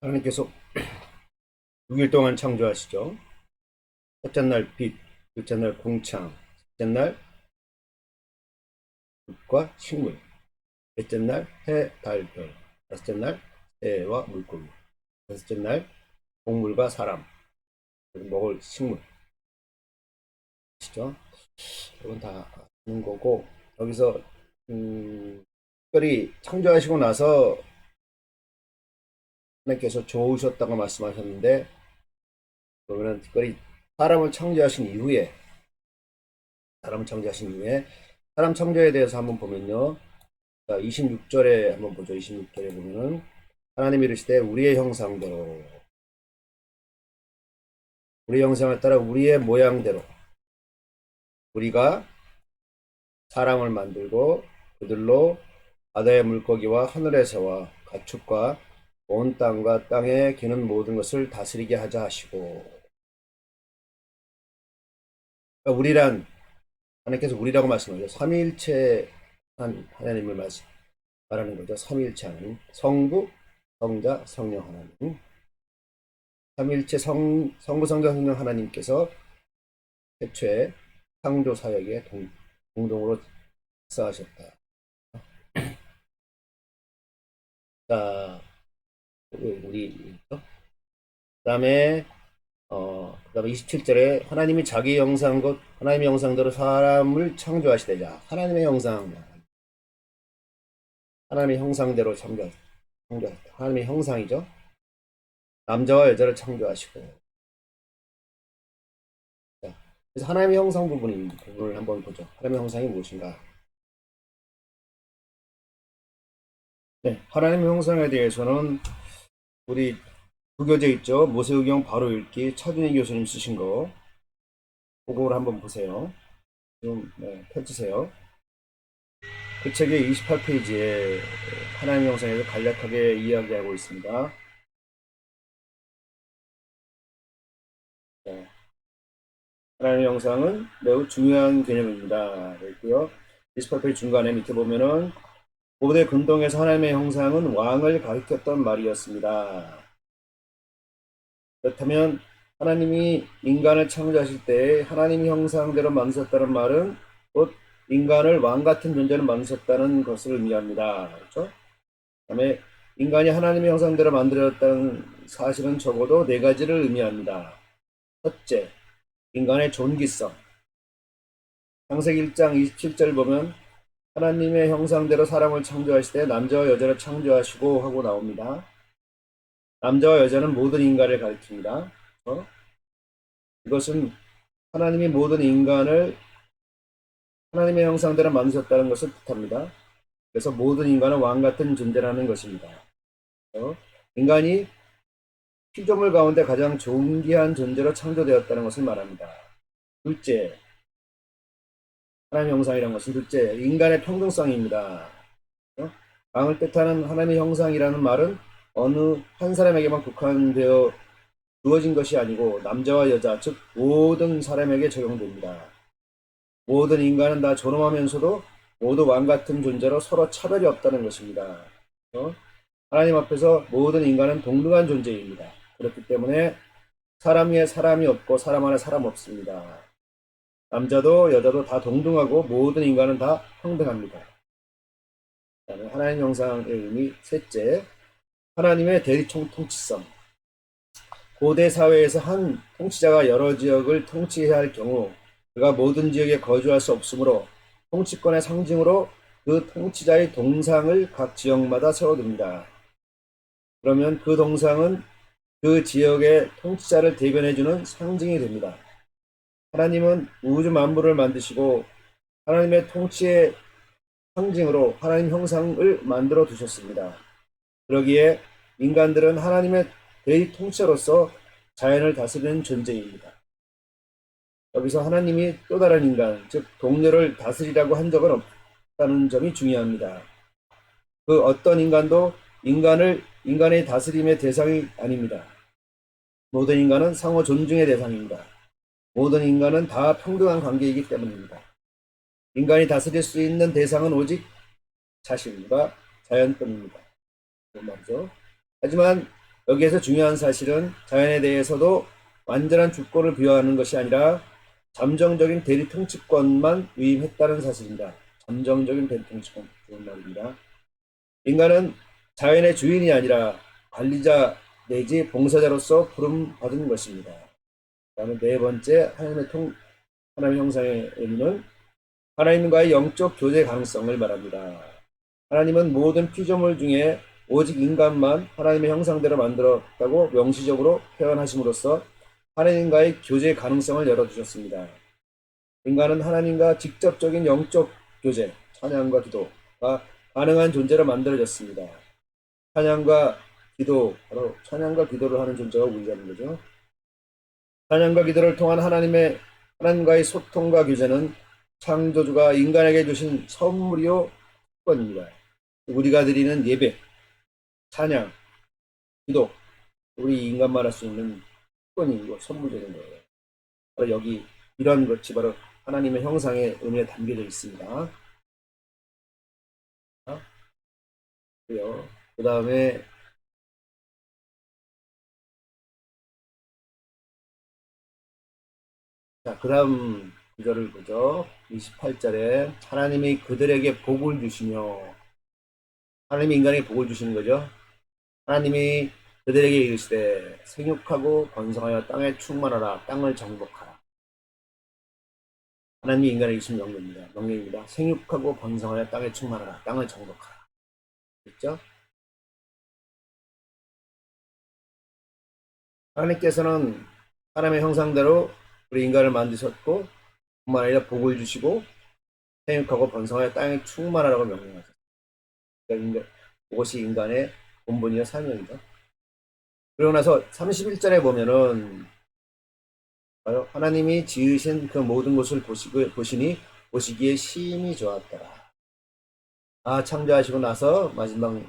하나님께서 6일 동안 창조하시죠. 첫째 날 빛, 둘째 날 공창, 셋째 날 빛과 식물, 넷째 날 해, 달, 별, 다섯째 날 새와 물고기, 여섯째 날 동물과 사람, 먹을 식물. 아시죠? 이건 다 아는 거고, 여기서 특별히 창조하시고 나서 하나님께서 좋으셨다고 말씀하셨는데, 그러면 특별히 사람을 창조하신 이후에 사람 창조에 대해서 한번 보면요. 자, 26절에 한번 보죠. 26절에 보면은 하나님이 이르시되 우리의 형상대로 우리 형상을 따라 우리의 모양대로 우리가 사람을 만들고 그들로 바다의 물고기와 하늘의 새와 가축과 온 땅과 땅에 기는 모든 것을 다스리게 하자 하시고. 그러니까 우리란 하나님께서 우리라고 말씀하죠. 삼위일체 하나님을 말하는 거죠. 삼위일체 하나님, 성부, 성자, 성령 하나님. 삼위일체 성부, 성자, 성령 하나님께서 태초에 창조 사역에 공동으로 역사하셨다. 자, 우리 그다음에 그다음에 27절에 하나님이 자기 형상 곧 하나님의 형상대로 사람을 창조하시되자. 하나님의 형상대로 창조하셨다. 하나님의 형상이죠. 남자와 여자를 창조하시고. 자, 그래서 하나님의 형상 부분을 한번 보죠. 하나님의 형상이 무엇인가? 네, 하나님의 형상에 대해서는 우리 구교재 있죠. 모세의경 바로 읽기 차준희 교수님 쓰신 거 그걸 한번 보세요. 좀 펼치세요. 그 책의 28페이지에 하나님의 형상에서 간략하게 이야기하고 있습니다. 네, 하나님의 형상은 매우 중요한 개념입니다. 있고요. 28페이지 중간에 밑에 보면은 고대 근동에서 하나님의 형상은 왕을 가리켰던 말이었습니다. 그렇다면 하나님이 인간을 창조하실 때 하나님의 형상대로 만드셨다는 말은 곧 인간을 왕 같은 존재로 만드셨다는 것을 의미합니다. 그렇죠? 그다음에 인간이 하나님의 형상대로 만들어졌다는 사실은 적어도 네 가지를 의미합니다. 첫째, 인간의 존귀성. 창세기 1장 27절 보면 하나님의 형상대로 사람을 창조하실 때 남자와 여자를 창조하시고 하고 나옵니다. 남자와 여자는 모든 인간을 가리킵니다. 이것은 하나님이 모든 인간을 하나님의 형상대로 만드셨다는 것을 뜻합니다. 그래서 모든 인간은 왕 같은 존재라는 것입니다. 인간이 피조물 가운데 가장 존귀한 존재로 창조되었다는 것을 말합니다. 둘째, 하나님의 형상이라는 것은 둘째, 인간의 평등성입니다. 왕을 뜻하는 하나님의 형상이라는 말은 어느 한 사람에게만 국한되어 주어진 것이 아니고 남자와 여자, 즉 모든 사람에게 적용됩니다. 모든 인간은 다 존엄하면서도 모두 왕 같은 존재로 서로 차별이 없다는 것입니다. 하나님 앞에서 모든 인간은 동등한 존재입니다. 그렇기 때문에 사람 위에 사람이 없고 사람 안에 사람 없습니다. 남자도 여자도 다 동등하고 모든 인간은 다 평등합니다. 하나님 형상의 의미 셋째, 하나님의 대리 통치성. 고대 사회에서 한 통치자가 여러 지역을 통치해야 할 경우 그가 모든 지역에 거주할 수 없으므로 통치권의 상징으로 그 통치자의 동상을 각 지역마다 세워둡니다. 그러면 그 동상은 그 지역의 통치자를 대변해주는 상징이 됩니다. 하나님은 우주 만물을 만드시고 하나님의 통치의 상징으로 하나님 형상을 만들어 두셨습니다. 그러기에 인간들은 하나님의 대리 통치자로서 자연을 다스리는 존재입니다. 여기서 하나님이 또 다른 인간, 즉 동료를 다스리라고 한 적은 없다는 점이 중요합니다. 그 어떤 인간도 인간의 다스림의 대상이 아닙니다. 모든 인간은 상호 존중의 대상입니다. 모든 인간은 다 평등한 관계이기 때문입니다. 인간이 다스릴 수 있는 대상은 오직 자신과 자연뿐입니다. 그런 말이죠. 하지만 여기에서 중요한 사실은 자연에 대해서도 완전한 주권을 부여하는 것이 아니라 잠정적인 대리 통치권만 위임했다는 사실입니다. 잠정적인 대리 통치권, 좋은 말입니다. 인간은 자연의 주인이 아니라 관리자 내지 봉사자로서 부름받은 것입니다. 그다음에 네 번째, 하나님의 형상의 의미는 하나님과의 영적 교제 가능성을 말합니다. 하나님은 모든 피조물 중에 오직 인간만 하나님의 형상대로 만들었다고 명시적으로 표현하심으로써 하나님과의 교제 가능성을 열어주셨습니다. 인간은 하나님과 직접적인 영적 교제, 찬양과 기도가 가능한 존재로 만들어졌습니다. 찬양과 기도, 바로 찬양과 기도를 하는 존재가 우리라는 거죠. 찬양과 기도를 통한 하나님과의 소통과 교제는 창조주가 인간에게 주신 선물이요 특권입니다. 우리가 드리는 예배, 찬양, 기도, 우리 인간만 할 수 있는 특권이고 선물이 되는 거예요. 바로 여기 이런 것이 바로 하나님의 형상의 의미에 담겨져 있습니다. 그 다음에 자, 그 다음 구절을 보죠. 28절에 하나님이 그들에게 복을 주시며, 하나님이 인간에게 복을 주시는 거죠. 하나님이 그들에게 이르시되 생육하고 번성하여 땅에 충만하라, 땅을 정복하라. 하나님이 인간에게 주신 명령입니다. 생육하고 번성하여 땅에 충만하라, 땅을 정복하라. 그렇죠? 하나님께서는 하나님의 형상대로 우리 인간을 만드셨고 뿐만 아니라 복을 주시고 생육하고 번성하여 땅에 충만하라고 명령하셨습니다. 그러니까 그것이 인간의 본분이요 사명이죠. 그러고 나서 31절에 보면은 하나님이 지으신 그 모든 것을 보시니 보시기에 심히 좋았더라. 창조하시고 나서 마지막에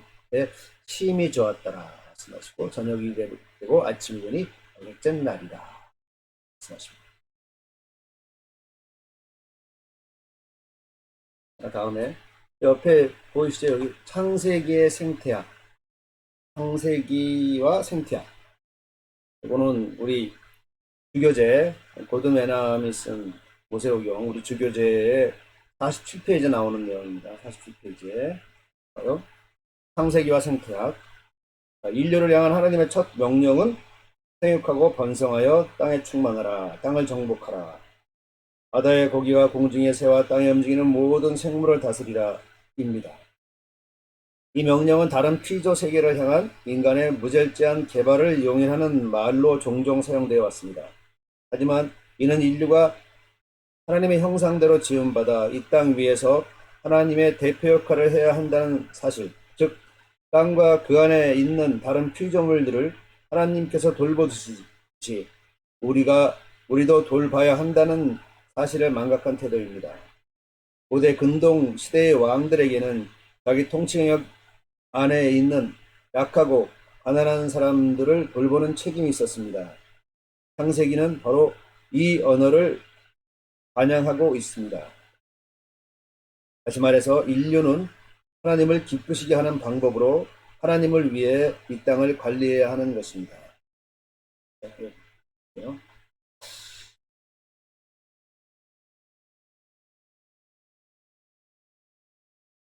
심히 좋았더라 말씀하시고 저녁이 되고 아침이 되니 여섯째 날이다 말씀하십니다. 다음에 옆에 보이시죠? 여기 창세기의 생태학, 창세기와 생태학. 이거는 우리 주교재 고든 애남이 쓴 모세오경 우리 주교재에 47페이지에 나오는 내용입니다. 47페이지에 창세기와 생태학. 인류를 향한 하나님의 첫 명령은 생육하고 번성하여 땅에 충만하라, 땅을 정복하라. 바다의 고기와 공중의 새와 땅에 움직이는 모든 생물을 다스리라 입니다. 이 명령은 다른 피조 세계를 향한 인간의 무절제한 개발을 용인하는 말로 종종 사용되어 왔습니다. 하지만 이는 인류가 하나님의 형상대로 지음받아 이 땅 위에서 하나님의 대표 역할을 해야 한다는 사실, 즉 땅과 그 안에 있는 다른 피조물들을 하나님께서 돌보듯이 우리도 돌봐야 한다는 사실을 망각한 태도입니다. 고대 근동 시대의 왕들에게는 자기 통치영역 안에 있는 약하고 가난한 사람들을 돌보는 책임이 있었습니다. 창세기는 바로 이 언어를 반영하고 있습니다. 다시 말해서 인류는 하나님을 기쁘시게 하는 방법으로 하나님을 위해 이 땅을 관리해야 하는 것입니다.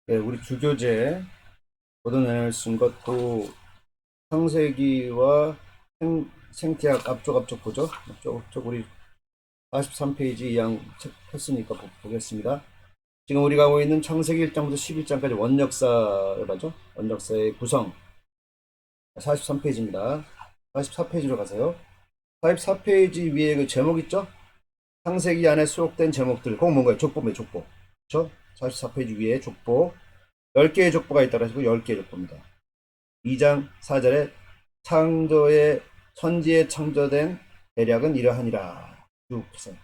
네, 우리 주교재 고든 애널 쓴 것도 창세기와 생태학 앞쪽 보죠. 앞쪽 우리 43페이지 이양 책 했으니까 보겠습니다. 지금 우리가 하고 있는 창세기 1장부터 11장까지 원역사를 봐죠. 원역사의 구성 43페이지입니다. 44페이지로 가세요. 44페이지 위에 그 제목 있죠? 창세기 안에 수록된 제목들. 그건 뭔가요? 족보입니다. 족보. 그렇죠? 44페이지 위에 족보. 10개의 족보가 있다고 하시고 10개의 족보입니다. 2장 4절에 창조의 천지에 창조된 대략은 이러하니라. 쭉 보세요.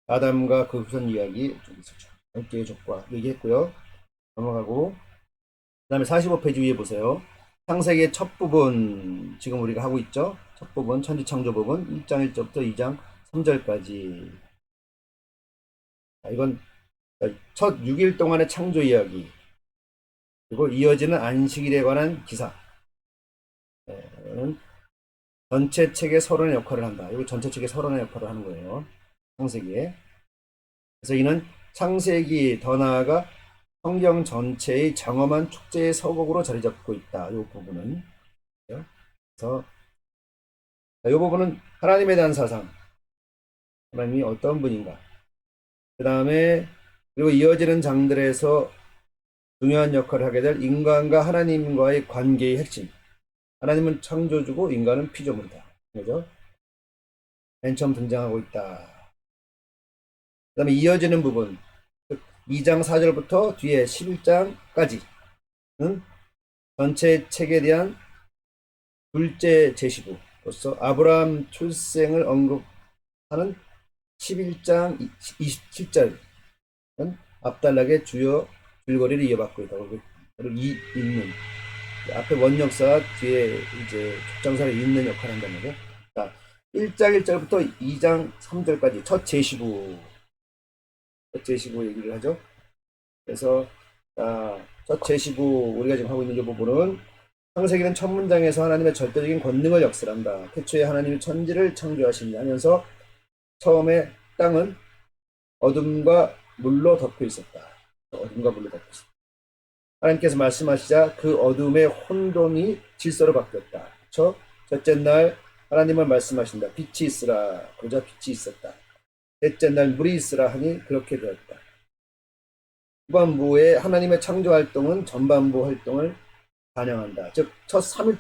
아담과 그 후손 이야기 좀 있었죠. 10개의 족보가 얘기했고요. 넘어가고 그 다음에 45페이지 위에 보세요. 창세기의 첫 부분 지금 우리가 하고 있죠. 첫 부분 천지창조 부분 1장 1절부터 2장 3절까지. 이건 첫 6일 동안의 창조 이야기 그리고 이어지는 안식일에 관한 기사. 이거는 전체 책의 서론의 역할을 한다. 이거 전체 책의 서론의 역할을 하는 거예요. 창세기에. 그래서 이는 창세기 더 나아가 성경 전체의 장엄한 축제의 서곡으로 자리 잡고 있다. 이 부분은. 그래서 이 부분은 하나님에 대한 사상. 하나님이 어떤 분인가. 그 다음에 그리고 이어지는 장들에서 중요한 역할을 하게 될 인간과 하나님과의 관계의 핵심. 하나님은 창조주고 인간은 피조물이다. 그죠? 맨 처음 등장하고 있다. 그 다음에 이어지는 부분. 2장 4절부터 뒤에 11장까지는 전체 책에 대한 둘째 제시부로서 아브라함 출생을 언급하는 11장 27절은 앞단락의 주요 줄거리를 이어받고 있다고. 그리고 읽는 앞에 원역사 뒤에 이제 족장사를 읽는 역할을 한다는 거죠. 자, 1장 1절부터 2장 3절까지 첫 제시부 얘기를 하죠. 그래서 첫 제시부 우리가 지금 하고 있는 이 부분은 창세기는 첫 문장에서 하나님의 절대적인 권능을 역설한다. 태초에 하나님이 천지를 창조하시니 하면서 처음에 땅은 어둠과 물로 덮여 있었다. 어둠과 물로 덮여 있었다. 하나님께서 말씀하시자 그 어둠의 혼돈이 질서로 바뀌었다. 첫째 날 하나님은 말씀하신다. 빛이 있으라. 그러자 빛이 있었다. 셋째 날 물이 있으라 하니 그렇게 되었다. 후반부의 하나님의 창조 활동은 전반부 활동을 반영한다. 즉, 첫 3일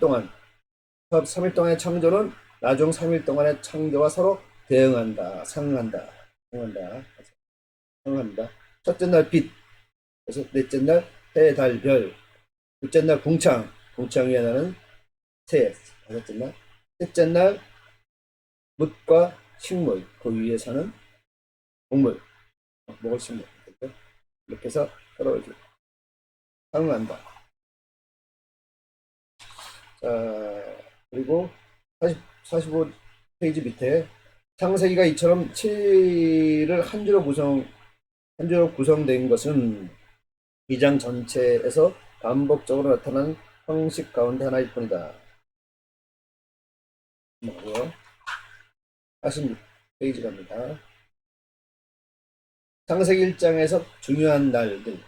동안의 창조는 나중 3일 동안의 창조와 서로 대응한다. 상응한다. 첫째 날 빛, 그래서 넷째 날 해, 달, 별, 둘째 날 궁창 위에 나는 새, 다섯째 날, 셋째 날 뭇과 식물, 그 위에 사는 동물, 먹을 식물. 이렇게 해서 서로 이렇게 상응한다. 자, 그리고 45페이지 밑에 창세기가 이처럼 7을 한 주로 구성된 것은 2장 전체에서 반복적으로 나타난 형식 가운데 하나일 뿐이다. 46페이지 갑니다. 창세기 1장에서 중요한 날들.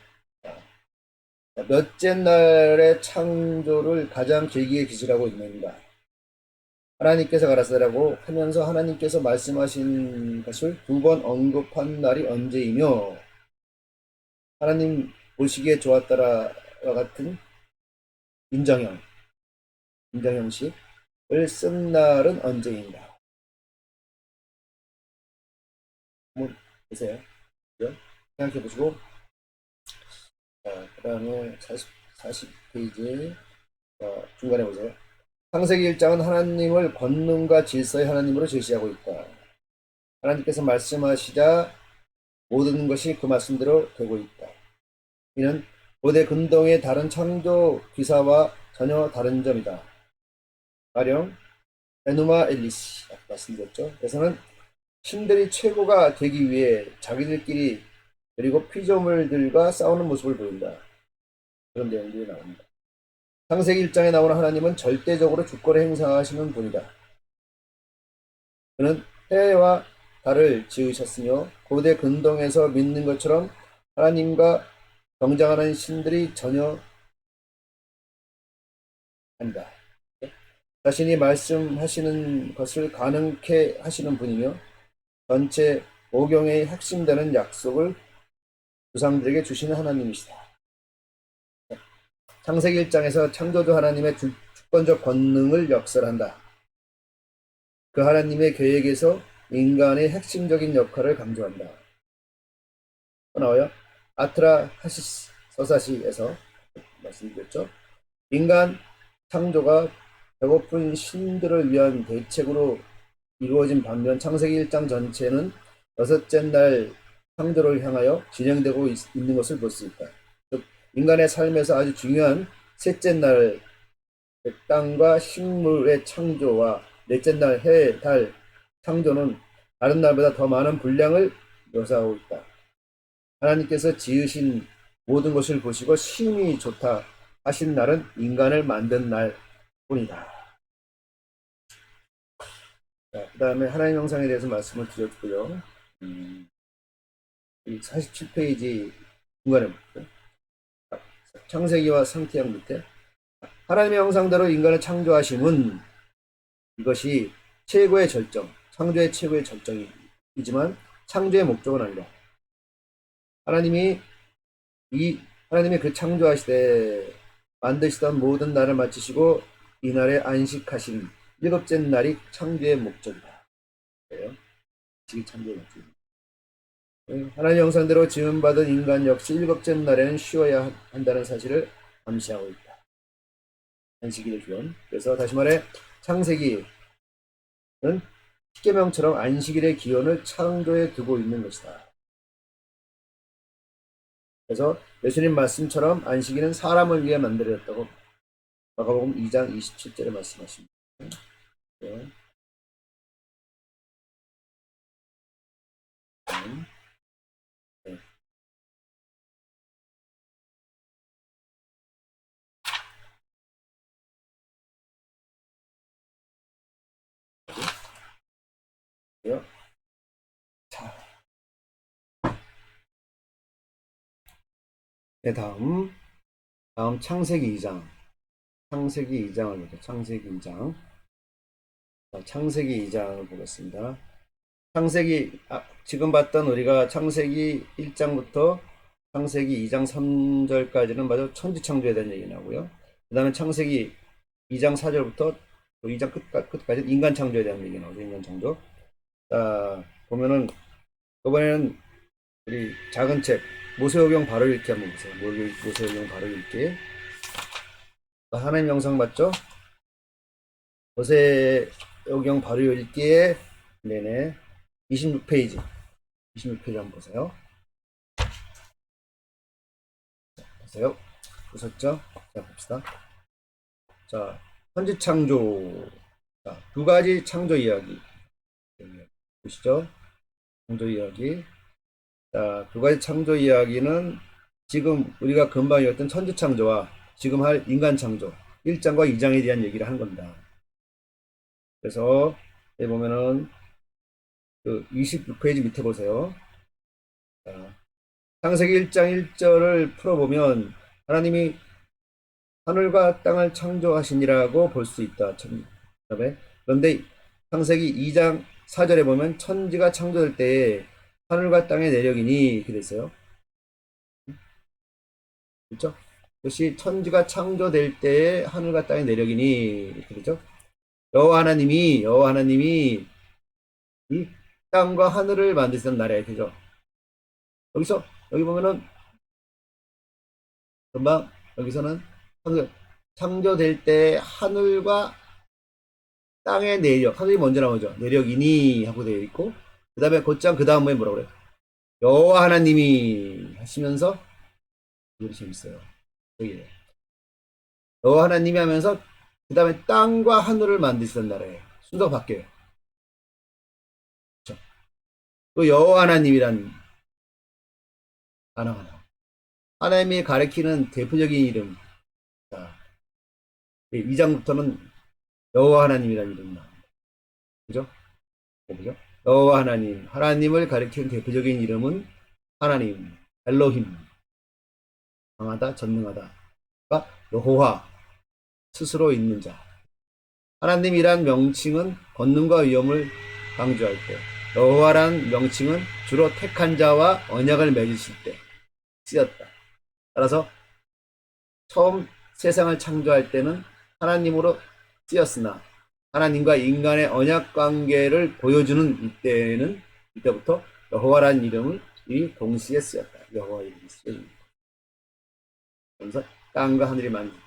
몇째 날의 창조를 가장 길게 기술하고 있는가? 하나님께서 가라사대라고 하면서 하나님께서 말씀하신 것을 2번 언급한 날이 언제이며 하나님 보시기에 좋았다라와 같은 인정형식을 쓴 날은 언제인가? 한번 보세요. 생각해 보시고, 그 다음에 40페이지 중간에 보세요. 창세기 1장은 하나님을 권능과 질서의 하나님으로 제시하고 있다. 하나님께서 말씀하시자 모든 것이 그 말씀대로 되고 있다. 이는 고대 근동의 다른 창조 기사와 전혀 다른 점이다. 가령 에누마 엘리시 아까 말씀드렸죠. 그래서는 신들이 최고가 되기 위해 자기들끼리 그리고 피조물들과 싸우는 모습을 보인다. 그런 내용들이 나옵니다. 창세기 1장에 나오는 하나님은 절대적으로 주권을 행사하시는 분이다. 그는 해와 달을 지으셨으며 고대 근동에서 믿는 것처럼 하나님과 경쟁하는 신들이 전혀 아니다. 자신이 말씀하시는 것을 가능케 하시는 분이며 전체 오경의 핵심되는 약속을 조상들에게 주시는 하나님이시다. 창세기 1장에서 창조주 하나님의 주권적 권능을 역설한다. 그 하나님의 계획에서 인간의 핵심적인 역할을 강조한다. 또 나와요. 아트라 하시스 서사시에서 말씀드렸죠. 인간 창조가 배고픈 신들을 위한 대책으로 이루어진 반면 창세기 1장 전체는 여섯째 날 창조를 향하여 진행되고 있는 것을 볼 수 있다. 즉 인간의 삶에서 아주 중요한 셋째 날 땅과 식물의 창조와 넷째 날 해, 달 창조는 다른 날보다 더 많은 분량을 묘사하고 있다. 하나님께서 지으신 모든 것을 보시고 심히 좋다 하신 날은 인간을 만든 날 뿐이다. 자, 그 다음에 하나님 형상에 대해서 말씀을 드렸고요. 이 47페이지 중간에 볼게요. 창세기와 상태형 밑에 하나님의 형상대로 인간을 창조하심은 이것이 최고의 절정, 창조의 최고의 절정이지만 창조의 목적은 아니라 하나님이 하나님이 그 창조하시되 만드시던 모든 날을 마치시고 이날에 안식하신 일곱째 날이 창조의 목적이다. 그래요. 이 창조의 목적입니다. 하나님 형상대로 지음받은 인간 역시 일곱째 날에는 쉬어야 한다는 사실을 암시하고 있다. 안식일의 기원. 그래서 다시 말해 창세기는 십계명처럼 안식일의 기원을 창조에 두고 있는 것이다. 그래서 예수님 말씀처럼 안식일은 사람을 위해 만들어졌다고 마가복음 2장 27절에 말씀하십니다. 네. 네. 자, 네, 다음 창세기 2장. 창세기 2장을 보죠. 창세기 2장. 자, 창세기 2장을 보겠습니다. 지금 봤던 우리가 창세기 1장부터 창세기 2장 3절까지는 마저 천지창조에 대한 얘기 나오고요. 그 다음에 창세기 2장 4절부터 2장 끝까지 인간 창조에 대한 얘기 나오죠. 인간 창조. 자, 보면은 이번에는 우리 작은 책 모세오경 바로 읽기 한번 보세요. 모세오경 바로 읽기. 하나님 영상 맞죠? 모세오경 바로 읽기에 네네 26페이지 한번 보세요. 자, 보세요. 보셨죠? 자, 봅시다. 자, 천지창조. 자, 두 가지 창조 이야기. 보시죠? 창조 이야기. 자, 두 가지 창조 이야기는 지금 우리가 금방 읽었던 천지창조와 지금 할 인간창조 1장과 2장에 대한 얘기를 한 겁니다. 그래서 여기 보면은 그 26페이지 밑에 보세요. 자, 창세기 1장 1절을 풀어보면 하나님이 하늘과 땅을 창조하시니라고 볼 수 있다. 그런데 창세기 2장 4절에 보면 천지가 창조될 때에 하늘과 땅의 내력이니 이렇게 됐어요. 그렇죠? 그것이 천지가 창조될 때에 하늘과 땅의 내력이니 이렇게 되죠. 여호와 하나님이 이 땅과 하늘을 만드시던 날에 그죠? 여기 보면은 금방 여기서는 창조될 때 하늘과 땅의 내력, 하늘이 먼저 나오죠. 내력이니 하고 되어 있고 그 다음에 곧장 그 다음에 뭐라고 그래요? 여호와 하나님이 하시면서 이게 재밌어요. 여기 여호와 하나님이 하면서 그 다음에 땅과 하늘을 만드시던 날에 순서가 바뀌어요. 그렇죠? 또 여호와 하나님이란 단어가 나와요. 하나님이 가리키는 대표적인 이름. 자, 2장부터는 여호와 하나님이라는 이름이 나옵니다. 그죠? 보죠? 여호와 하나님을 가리키는 대표적인 이름은 하나님, 엘로힘, 강하다, 전능하다. 여호와, 스스로 있는 자. 하나님이란 명칭은 권능과 위엄을 강조할 때, 여호와란 명칭은 주로 택한 자와 언약을 맺으실 때 쓰였다. 따라서 처음 세상을 창조할 때는 하나님으로 쓰였으나 하나님과 인간의 언약 관계를 보여주는 이때부터 여호와라는 이름을 동시에 쓰였다. 여호와 이름이 쓰여집니다. 그래서 땅과 하늘이 만든.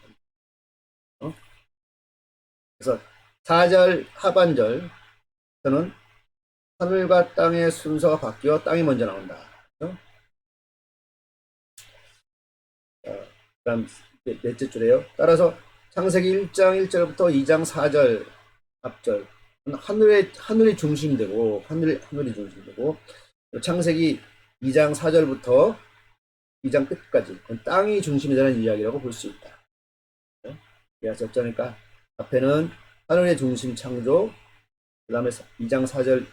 그래서 4절 하반절에서는 하늘과 땅의 순서가 바뀌어 땅이 먼저 나온다. 그다음 넷째 줄에요. 따라서 창세기 1장 1절부터 2장 4절 앞절 하늘이 중심되고 하늘이 중심되고 창세기 2장 4절부터 2장 끝까지 땅이 중심이 되는 이야기라고 볼 수 있다. 이해하셨죠? 그러니까 앞에는 하늘의 중심 창조, 그 다음에 2장 4절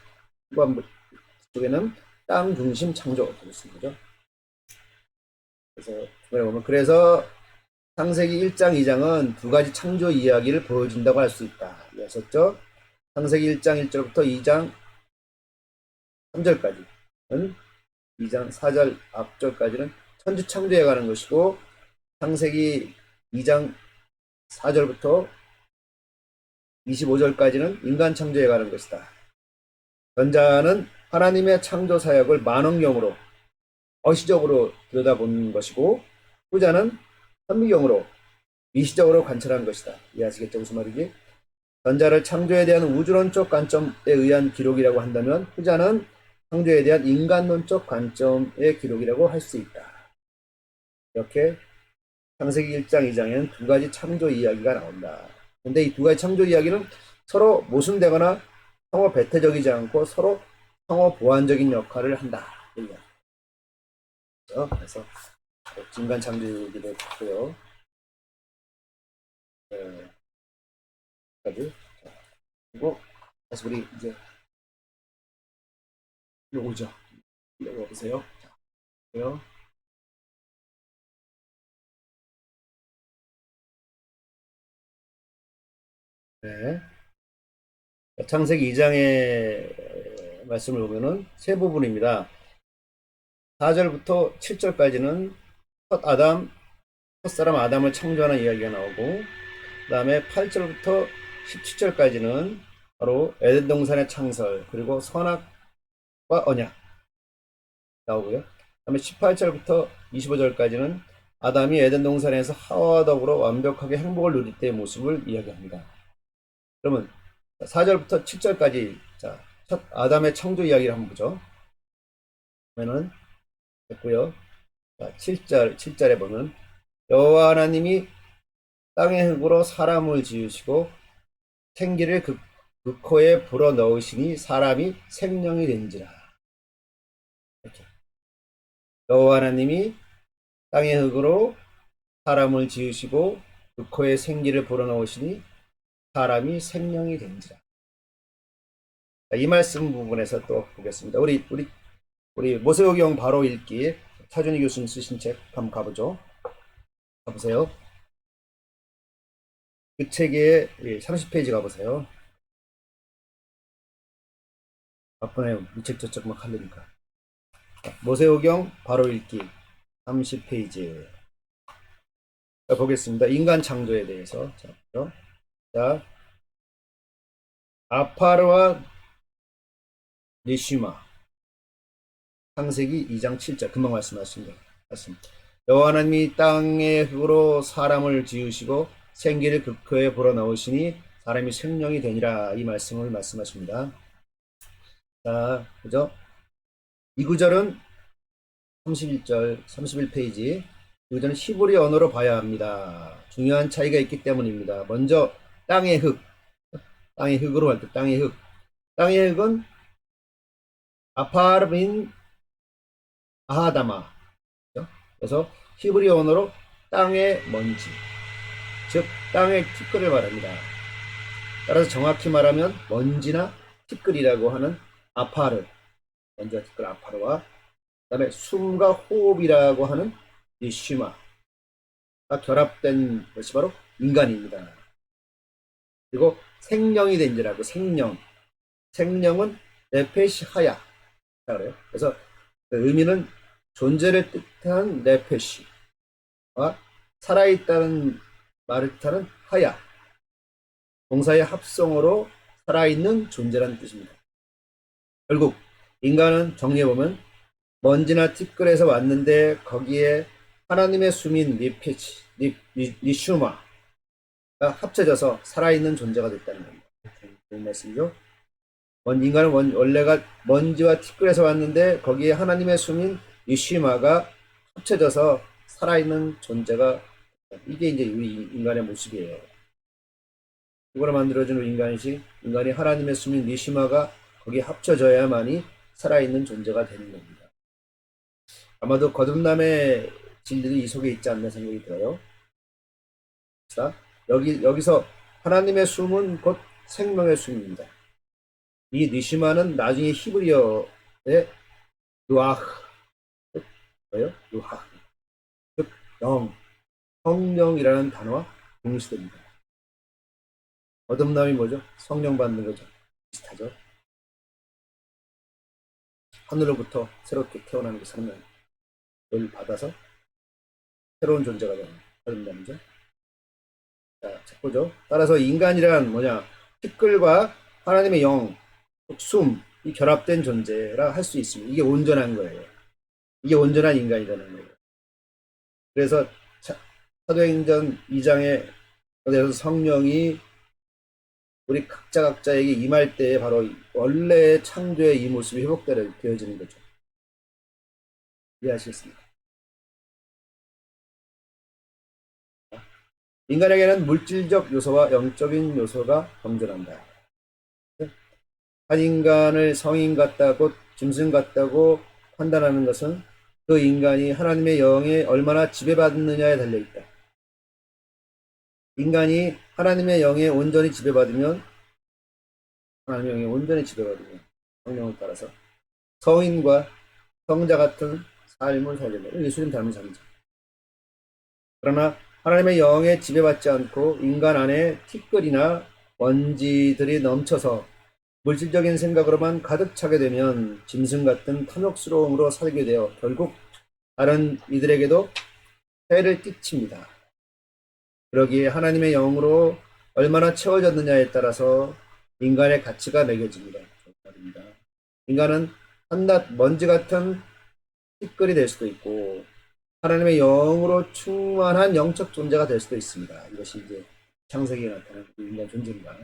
후반부 쪽에는 땅 중심 창조 되어 있습니다. 그죠? 그래서 중간에 보면 그래서 창세기 1장 2장은 두 가지 창조 이야기를 보여준다고 할 수 있다. 이해하셨죠? 창세기 1장 1절부터 2장 3절까지는 2장 4절 앞절까지는 천지 창조에 관한 것이고 창세기 2장 4절부터 25절까지는 인간 창조에 관한 것이다. 전자는 하나님의 창조 사역을 만원경으로 어시적으로 들여다보는 것이고 후자는 현미경으로 미시적으로 관찰한 것이다. 이해하시겠죠? 무슨 말이지? 전자를 창조에 대한 우주론적 관점에 의한 기록이라고 한다면 후자는 창조에 대한 인간론적 관점의 기록이라고 할 수 있다. 이렇게 창세기 1장, 2장에는 두 가지 창조 이야기가 나온다. 근데 이 두 가지 창조 이야기는 서로 모순되거나 상호 배타적이지 않고 서로 상호 보완적인 역할을 한다. 그래서 인간 창조기도 있고요. 그리고 다시 우리 이제 요거죠. 요거 보세요. 자, 보세요. 네. 창세기 2장의 말씀을 보면은 세 부분입니다. 4절부터 7절까지는 첫사람 아담을 창조하는 이야기가 나오고, 그 다음에 8절부터 17절까지는 바로 에덴 동산의 창설, 그리고 선악과 언약 나오고요. 그 다음에 18절부터 25절까지는 아담이 에덴 동산에서 하와와 더불어 완벽하게 행복을 누릴 때의 모습을 이야기합니다. 그러면 4절부터 7절까지 자, 첫 아담의 창조 이야기를 한번 보죠. 그러면은 됐고요. 자, 7절에 보면 여호와 하나님이 땅의 흙으로 사람을 지으시고 생기를 그 코에 불어 넣으시니 사람이 생명이 된지라. 이렇게. 여호와 하나님이 땅의 흙으로 사람을 지으시고 그 코에 생기를 불어 넣으시니 사람이 생명이 된지라. 자, 이 말씀 부분에서 또 보겠습니다. 우리 모세오경 바로 읽기 차준희 교수님 쓰신 책 한번 가보죠. 가보세요. 그 책의 30페이지 가보세요. 바쁘네요. 이 책 저쪽 막 하려니까. 모세오경 바로 읽기 30페이지. 자, 보겠습니다. 인간 창조에 대해서. 자, 아파르와 니시마. 창세기 2장 7절. 금방 말씀하신 것 같습니다. 여호와 하나님이 땅의 흙으로 사람을 지으시고 생기를 그 코에 불어넣으시니 사람이 생명이 되니라. 이 말씀을 말씀하십니다. 자, 그죠? 이 구절은 31절, 31페이지. 이 구절은 히브리 언어로 봐야 합니다. 중요한 차이가 있기 때문입니다. 먼저 땅의 흙. 땅의 흙으로 할 때 땅의 흙. 땅의 흙은 아파르민 아하다마. 그래서 히브리 언어로 땅의 먼지, 즉 땅의 티끌을 말합니다. 따라서 정확히 말하면 먼지나 티끌이라고 하는 아파르, 먼지와 티끌 아파르와 그 다음에 숨과 호흡이라고 하는 니쉬마가 결합된 것이 바로 인간입니다. 그리고 생명이 된지라고 생명은 네페시 하야 그래요. 그래서 그 의미는 존재를 뜻한 네페시와 살아있다는 말을 뜻하는 하야, 동사의 합성어로 살아있는 존재라는 뜻입니다. 결국 인간은 정리해보면 먼지나 티끌에서 왔는데 거기에 하나님의 수민 니슈마가 합쳐져서 살아있는 존재가 됐다는 겁니다. 좋은 말씀이죠. 인간은 원래가 먼지와 티끌에서 왔는데 거기에 하나님의 수민 니슈마가 합쳐져서 살아있는 존재가, 이게 이제 우리 인간의 모습이에요. 이거로 만들어진 인간이 하나님의 수민 니시마가 거기에 합쳐져야만이 살아있는 존재가 되는 겁니다. 아마도 거듭남의 진리도 이 속에 있지 않나 생각이 들어요. 자, 여기서 하나님의 숨은 곧 생명의 숨입니다. 이 니시마는 나중에 히브리어의 루아흐, 뭐예요? 루아흐, 즉 영, 성령이라는 단어와 동시됩니다. 거듭남이 뭐죠? 성령 받는 거죠. 비슷하죠. 하늘로부터 새롭게 태어나는 그 성령을 받아서 새로운 존재가 되는 거듭남이죠. 자, 첫 보죠. 따라서 인간이란 뭐냐? 티끌과 하나님의 영, 숨, 이 결합된 존재라 할 수 있습니다. 이게 온전한 거예요. 이게 온전한 인간이라는 거예요. 그래서 사도행전 2장에 대해서 성령이 우리 각자에게 임할 때 바로 원래의 창조의 이 모습이 회복되어지는 거죠. 이해하시겠습니까? 인간에게는 물질적 요소와 영적인 요소가 공존한다. 한 인간을 성인 같다고 짐승 같다고 판단하는 것은 그 인간이 하나님의 영에 얼마나 지배받느냐에 달려있다. 인간이 하나님의 영에 온전히 지배받으면 하나님의 영에 온전히 지배받으면 성령을 따라서 성인과 성자 같은 삶을 살게 돼요. 예수님 닮은 삶이죠. 그러나 하나님의 영에 지배받지 않고 인간 안에 티끌이나 먼지들이 넘쳐서 물질적인 생각으로만 가득 차게 되면 짐승 같은 탐욕스러움으로 살게 되어 결국 다른 이들에게도 해를 끼칩니다. 그러기에 하나님의 영으로 얼마나 채워졌느냐에 따라서 인간의 가치가 매겨집니다. 인간은 한낱 먼지 같은 티끌이 될 수도 있고 하나님의 영으로 충만한 영적 존재가 될 수도 있습니다. 이것이 이제 창세기에 나타나는 인간 존재입니다.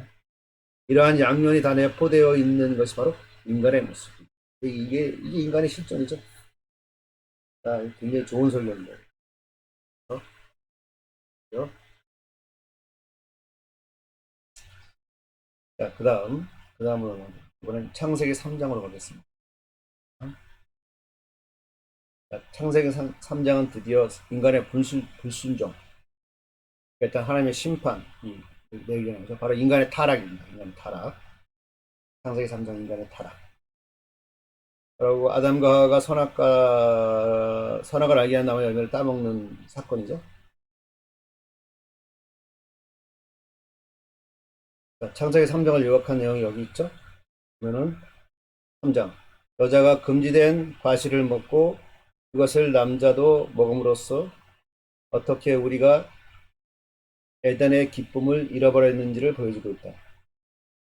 이러한 양면이 다 내포되어 있는 것이 바로 인간의 모습입니다. 이게 인간의 실존이죠. 굉장히 좋은 설명입니다. 어? 자, 그 다음으로 이번엔 창세기 3장으로 가겠습니다. 자, 창세기 3장은 드디어 인간의 불순종, 일단 하나님의 심판이 내기하면서 바로 인간의 타락입니다. 인간의 타락. 창세기 3장 인간의 타락. 그리고 아담과 하와가 선악을 알게 한 나무의 열매를 따먹는 사건이죠. 자, 창세기 3장을 요약한 내용이 여기 있죠. 그러면은 3장 여자가 금지된 과실을 먹고 그것을 남자도 먹음으로써 어떻게 우리가 에덴의 기쁨을 잃어버렸는지를 보여주고 있다.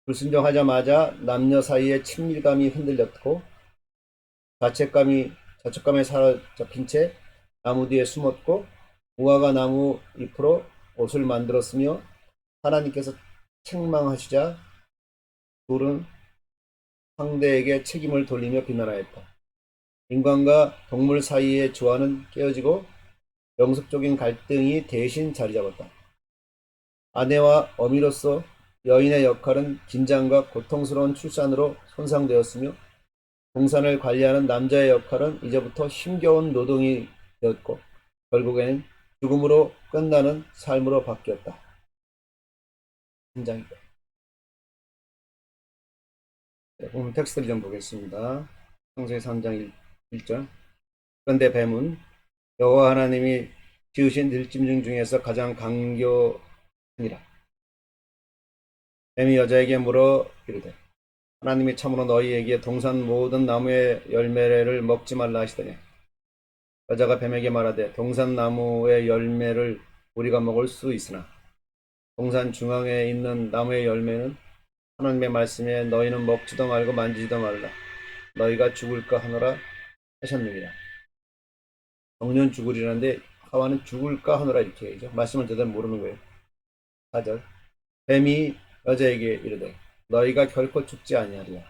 불순종하자마자 남녀 사이의 친밀감이 흔들렸고 자책감에 사로잡힌 채 나무 뒤에 숨었고 무화과 나무 잎으로 옷을 만들었으며 하나님께서 책망하시자 둘은 상대에게 책임을 돌리며 비난하였다. 인간과 동물 사이의 조화는 깨어지고 영속적인 갈등이 대신 자리 잡았다. 아내와 어미로서 여인의 역할은 긴장과 고통스러운 출산으로 손상되었으며 동산을 관리하는 남자의 역할은 이제부터 힘겨운 노동이 되었고 결국에는 죽음으로 끝나는 삶으로 바뀌었다. 굉장히 오늘 텍스트를 좀 보겠습니다. 창세기 3장 1절. 그런데 뱀은 여호와 하나님이 지으신 들짐승 중에서 가장 강교하니라. 뱀이 여자에게 물어 이르되 하나님이 참으로 너희에게 동산 모든 나무의 열매를 먹지 말라 하시더니 여자가 뱀에게 말하되 동산 나무의 열매를 우리가 먹을 수 있으나 동산 중앙에 있는 나무의 열매는 하나님의 말씀에 너희는 먹지도 말고 만지지도 말라 너희가 죽을까 하노라 하셨느니라. 정년 죽으리라는데 하와는 죽을까 하노라 이렇게 얘기죠. 말씀을 제대로 모르는 거예요. 4절 뱀이 여자에게 이르되 너희가 결코 죽지 아니하리라.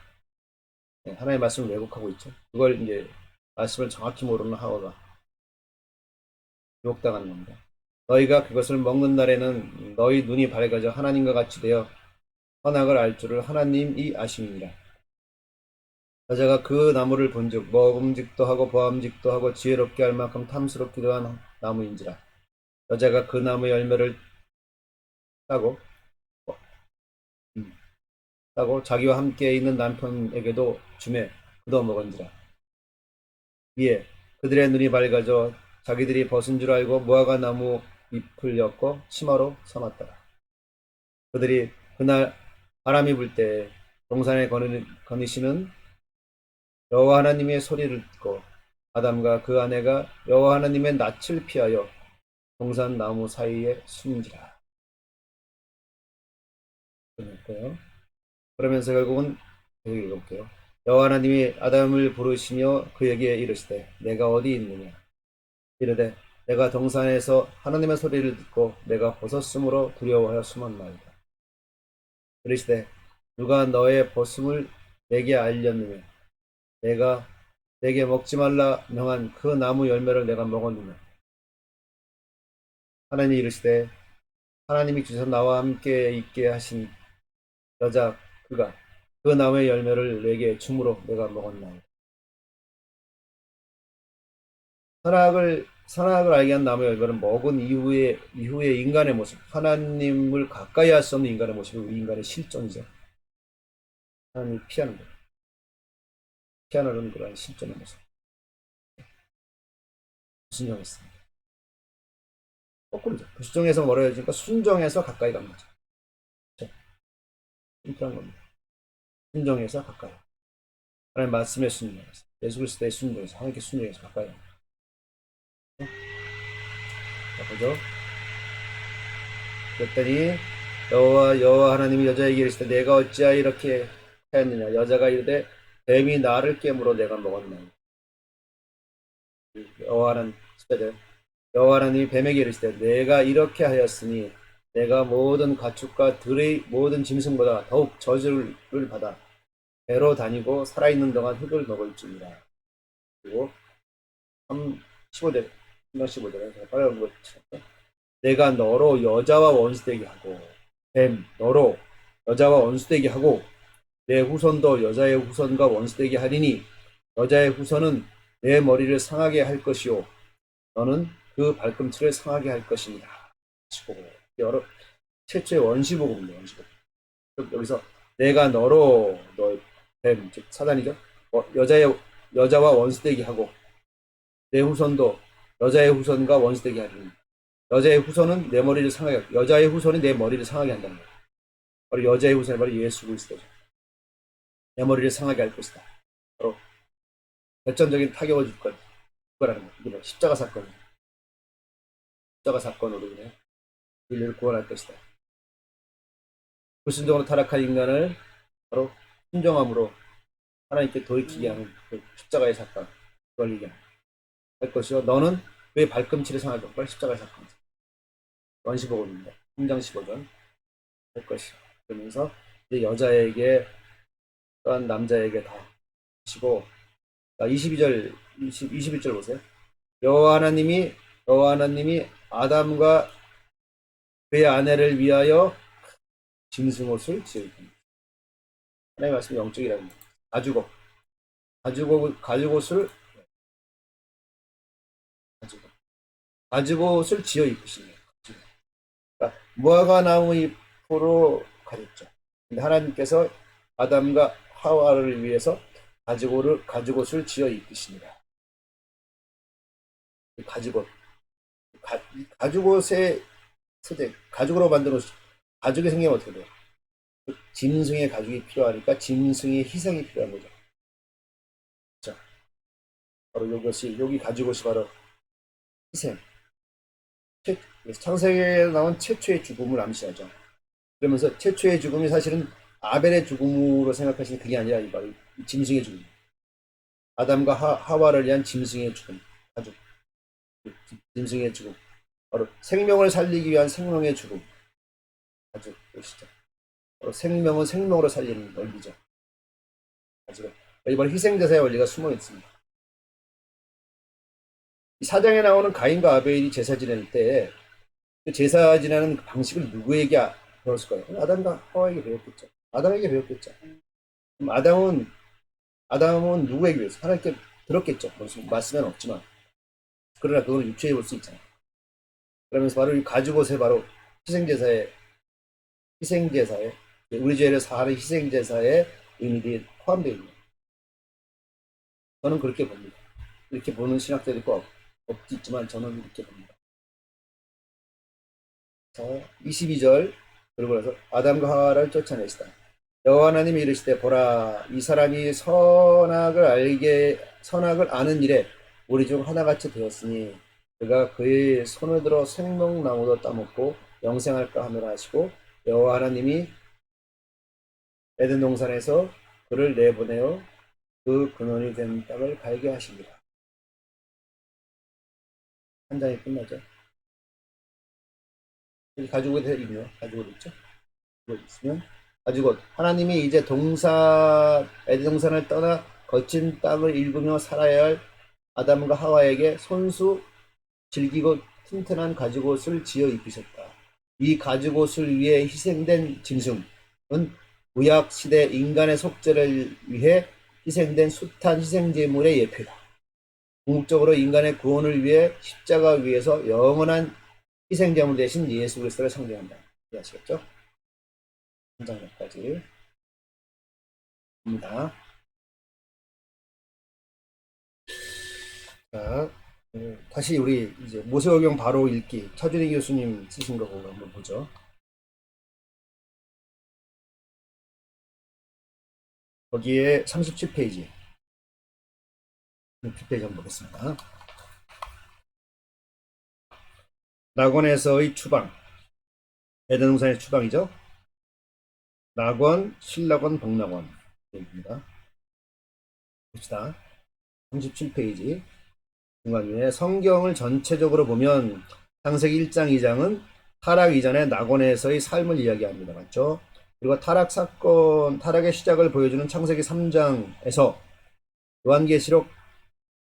네, 하나님의 말씀을 왜곡하고 있죠. 그걸 이제 말씀을 정확히 모르는 하와가 유혹당하는 겁니다. 너희가 그것을 먹는 날에는 너희 눈이 밝아져 하나님과 같이 되어 선악을 알 줄을 하나님이 아심이니라. 여자가 그 나무를 본즉 먹음직도 하고 보암직도 하고 지혜롭게 할 만큼 탐스럽기도 한 나무인지라. 여자가 그 나무 열매를 따고 하고 자기와 함께 있는 남편에게도 주매 그도 먹은지라. 이에 그들의 눈이 밝아져 자기들이 벗은 줄 알고 무화과 나무 잎을 엮어 치마로 삼았더라. 그들이 그날 바람이 불 때 동산에 거니시는 여호와 하나님의 소리를 듣고 아담과 그 아내가 여호와 하나님의 낯을 피하여 동산 나무 사이에 숨지라. 그러면서 결국은 여기 읽어볼게요. 여호와 하나님이 아담을 부르시며 그에게 이르시되 내가 어디 있느냐. 이르되 내가 동산에서 하나님의 소리를 듣고 내가 벗었으므로 두려워하여 숨었나이다. 이르시되 누가 너의 벗음을 내게 알렸느냐. 내가 내게 먹지 말라 명한 그 나무 열매를 내가 먹었느냐. 하나님이 이르시되 하나님이 주셔서 나와 함께 있게 하신 여자 그가 그 나무의 열매를 내게 주므로 내가 먹었나이다. 선악을 알게 한 나무의 열매를 먹은 이후에 인간의 모습, 하나님을 가까이 할 수 없는 인간의 모습이 우리 인간의 실존이죠. 하나님을 피하는 것, 피하는 그런 실존의 모습. 순종했습니다. 거꾸로죠. 불순종해서 멀어지니까 순종해서 가까이 간 거죠. 그렇죠? 심플한 겁니다. 순종해서 가까이. 하나님 말씀에 순종해서, 예수 그리스도의 순종해서, 하나님께 순종해서 가까이 간 거죠. 자, 보죠. 그랬더니 여호와 하나님이 여자에게 이르시되 내가 어찌하여 이렇게 하였느냐. 여자가 이르되 뱀이 나를 깨물어 내가 먹었나니. 여호와 하나님이 뱀에게 이르시되 내가 이렇게 하였으니 내가 모든 가축과 들의 모든 짐승보다 더욱 저주를 받아 배로 다니고 살아있는 동안 흙을 먹을지니라. 그리고 15절 15절에 빨리 거 내가 너로 여자와 원수되게 하고 뱀 너로 여자와 원수되게 하고 내 후손도 여자의 후손과 원수되게 하리니 여자의 후손은 내 머리를 상하게 할 것이요 너는 그 발꿈치를 상하게 할 것입니다. 여러 최초의 원시복음입니다. 원시복음. 여기서 내가 너로 뱀 즉 사단이죠. 여자와 원수되게 하고 내 후손도 여자의 후손과 원수되게 하리니 여자의 후손은 내 머리를 상하게 하고 여자의 후손이 내 머리를 상하게 한다는 거예요. 바로 여자의 후손이 바로 예수 그리스도죠. 내 머리를 상하게 할 것이다. 바로 결정적인 타격을 줄 거라는 거예요. 이게 십자가 사건. 십자가 사건으로 인해 인류를 구원할 것이다. 불순종으로 타락한 인간을 바로 순종함으로 하나님께 돌이키게 하는 그 십자가의 사건. 그걸 얘기할 것이요. 너는 왜 발꿈치를 상하게 하고 십자가의 사건. 원시복음입니다. 3장 15절 할 것이요. 그러면서 이제 여자에게 또한 남자에게 다 하시고 22절 21절 보세요. 여호와 하나님이 아담과 그의 아내를 위하여 짐승옷을 지을 겁니다. 하나님의 말씀이 영적이라는 겁니다. 가죽옷을 지어 입으시네요. 그러니까 무화과 나무 잎으로 가렸죠. 근데 하나님께서 아담과 하와를 위해서 가죽옷을 지어 입으십니다. 가죽옷의 소재, 가죽으로 만든 옷, 가죽이 생기면 어떻게 돼요? 짐승의 가죽이 필요하니까 짐승의 희생이 필요한 거죠. 자, 바로 여기 가죽옷이 바로 희생. 창세기에 나온 최초의 죽음을 암시하죠. 그러면서 최초의 죽음이 사실은 아벨의 죽음으로 생각하시는 그게 아니라 바로 짐승의 죽음. 아담과 하와를 위한 짐승의 죽음. 가죽. 짐승의 죽음. 바로 생명을 살리기 위한 생명의 죽음. 가죽. 보시죠. 바로 생명은 생명으로 살리는 원리죠. 가죽은. 여기 바로 희생제사의 원리가 숨어 있습니다. 이 사장에 나오는 가인과 아벨이 제사 지낼 때 그 제사 지내는 방식을 누구에게 배웠을까요? 아담과 하와에게 배웠겠죠. 아담에게 배웠겠죠. 그럼 아담은 누구에게 배웠어요? 하나님께 들었겠죠. 무슨 말씀은 없지만. 그러나 그걸 유추해 볼 수 있잖아요. 그러면서 바로 이 가죽옷에 바로 희생제사의 우리 죄를 사하는 희생제사의 의미들이 포함되어 있는 거예요. 저는 그렇게 봅니다. 이렇게 보는 신학자들이 꼭 없지만 저는 이렇게 봅니다. 자, 22절 그리고 나서 아담과 하와를 쫓아내시다. 여호와 하나님이 이르시되 보라 이 사람이 선악을 아는 일에 우리 중 하나같이 되었으니 그가 그의 손을 들어 생명나무도 따먹고 영생할까 하노라 하시고 여호와 하나님이 에덴 동산에서 그를 내보내어 그 근원이 된 땅을 갈게 하십니다. 한 장이 끝나죠. 가지고 있네요. 가지고 있죠. 가지고 있으면 가지고 하나님이 이제 에덴 동산을 떠나 거친 땅을 일구며 살아야 할 아담과 하와에게 손수 질기고 튼튼한 가죽옷을 지어 입히셨다. 이 가죽옷을 위해 희생된 짐승은 구약 시대 인간의 속죄를 위해 희생된 숱한 희생제물의 예표다. 궁극적으로 인간의 구원을 위해 십자가 위에서 영원한 희생제물 대신 예수 그리스도를 상징한다. 이해하시겠죠? 한 장까지 입니다. 자, 다시 우리 이제 모세오경 바로 읽기 차준희 교수님 쓰신 거 보고 한번 보죠. 거기에 37페이지. 37페이지 한번 보겠습니다. 낙원에서의 추방. 에덴 동산의 추방이죠. 낙원, 신낙원, 복낙원. 입니다. 봅시다. 37페이지. 중간에 성경을 전체적으로 보면 창세기 1장, 2장은 타락 이전의 낙원에서의 삶을 이야기합니다. 맞죠? 그리고 타락의 시작을 보여주는 창세기 3장에서 요한계시록